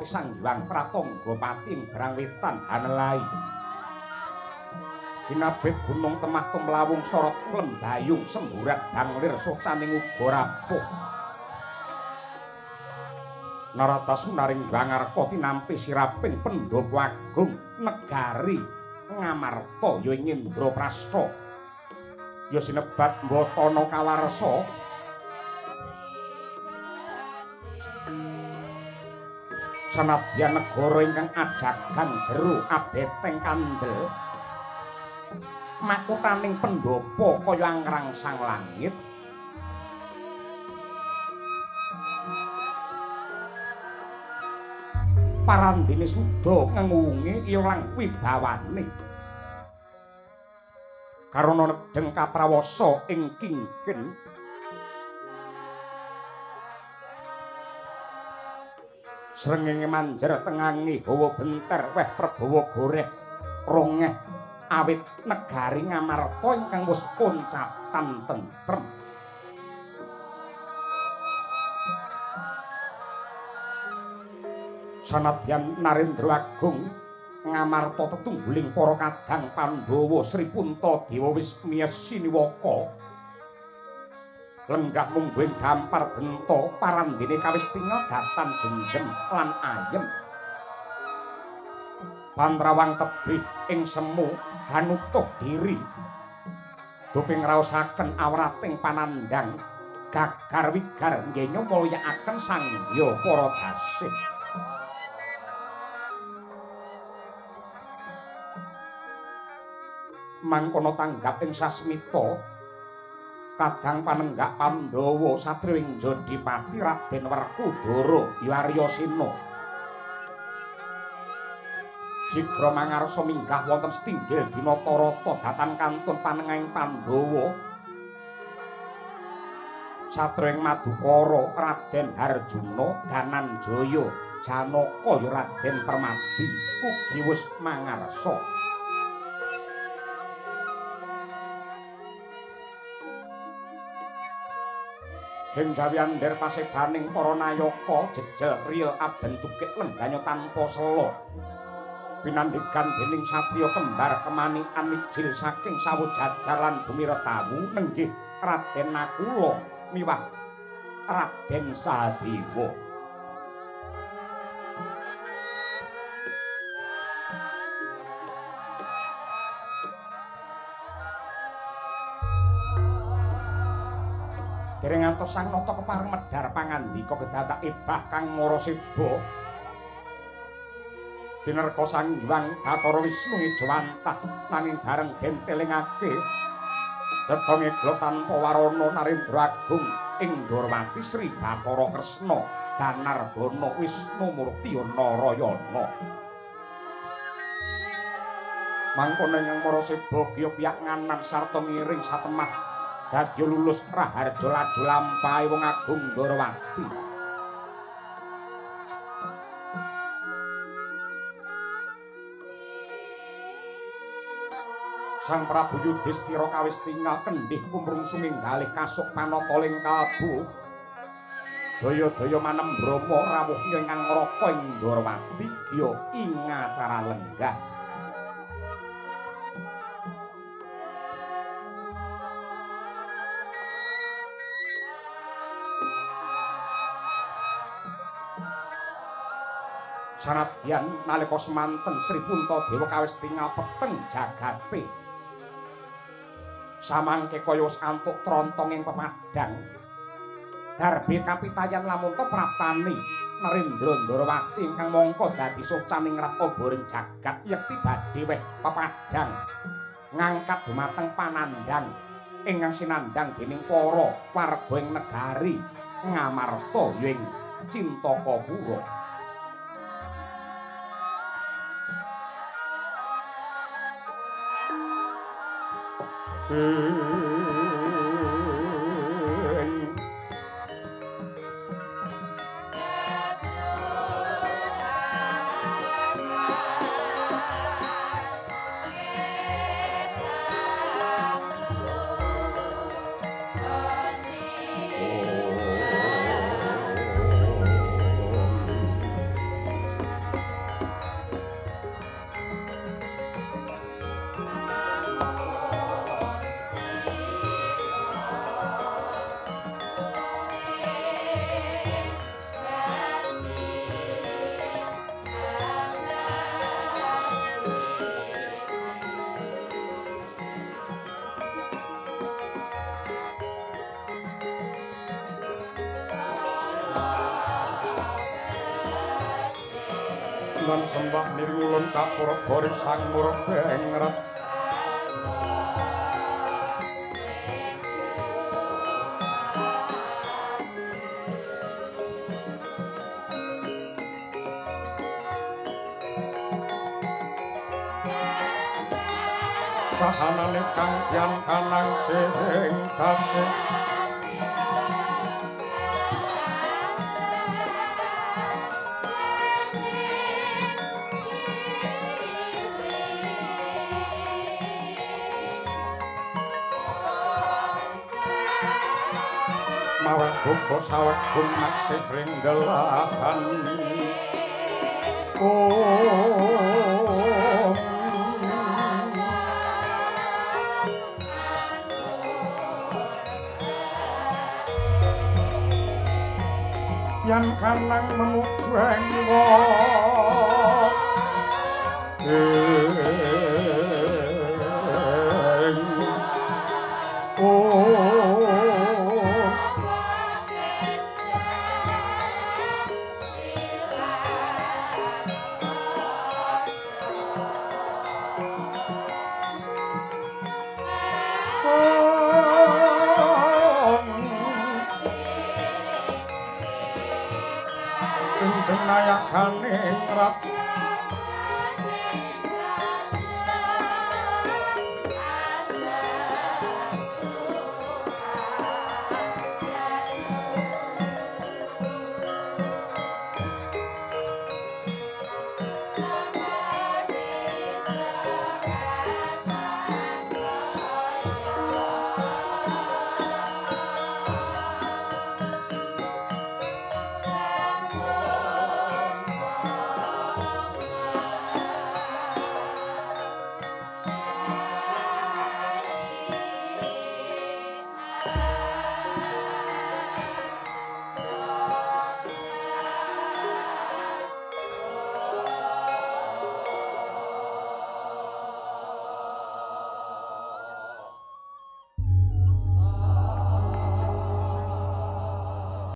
Sang Hyang Pratangga Pati ing Brangwetan Hanelai. Kinabet gunung temah tumlawung sorot lembayung semburat banglir socaning uga rapuh. Narata sunaring Bangarta tinampi siraping Pendhapa Agung negari Ngamarta ya ing Indraprastha. Ya sinebat Mbatana Kawarsa. Sanadyan negara ingkang ajagan jero abeteng kandel makutaning pendhapa kaya angrangsang langit parandene suda ngengungi ilang wibawane karana nedheng kaprawasa ing kingkin srengenge manjer tengangi bawa benter weh prabawa goreh rongeh awit negari Ngamarta ingkang wis koncatan tentrem. Sanadyan Narendra Agung Ngamarta tetungguling para kadang Pandhawa Sri Puntadewa wis miyos siniwaka lenggah mungguing gampar denta parandene kawis tinggal datan jenjem lan ayem. Pandrawang tebih ing semu hanutuh diri duping raosaken awrating panandang gagar wigar nggenya mulyakaken sangya para dasih. Mangkono tanggap ing sasmita kadang panenggak Pandhawa satriya ing Jodipati Raden Werkudara Yaryasena sigra mangarsa minggah wonten setinggil Binatarata datan kantun panengahing Pandhawa satriya ing Madukara Raden Harjuna Dananjaya Janaka Raden Permadi ugi wis mangarsa. Ing gawiander pasebaning para nayaka jejel riyel aben cukik lengganya tanpa sela. Pinandhikan dening satriya kembar kemanikan ijil saking Sawojajar lan Bumiratawu nenggih Raden Nakula miwah Raden Sadewa. Dereng ngantos Sang Nata kepareng medhar pangandika kedadak ebah Kang Maraseba. Dinerka Sang Hyang Bathara Wisnu Ijawantah nanging bareng den telingake tetonge glo tanpa warana Narendra Agung ing Ndorowati Sri Bathara Kresna Danardana Wisnu Murti Narayana. Mangkono Nyang Maraseba biya piyak nganan sarta ngiring satemah dadi lulus Raharja laju lampahe wong agung Ndorowati. Sang Prabu Yudhistira kawis tinggal kendhih kumrung suminggalih kasuk panataling kalbu. Daya-daya manem Brama rawuh ingkang ngraka ing Ndorowati ya ing acara lenggah. Sanadyan nalika semanten Sri Puntadewa kawis tinggal peteng jagate samangke kaya antuk trontong ing pepadang darbe kapitayan lamun to praptane Narendra Ndorowati ingkang mangka dadi socaning ratabaring jagat yekti badhe weh pepadang ngangkat dumateng panandang ingkang sinandang dening para warga ing negari Ngamarta ya ing Cintakapura. Nan sembah nirngulun kapura bori sang murbengrat sahanane kang yan kanang sing tasih maweh buka sawet kunak sing gelahan Yan kanang memujueng wong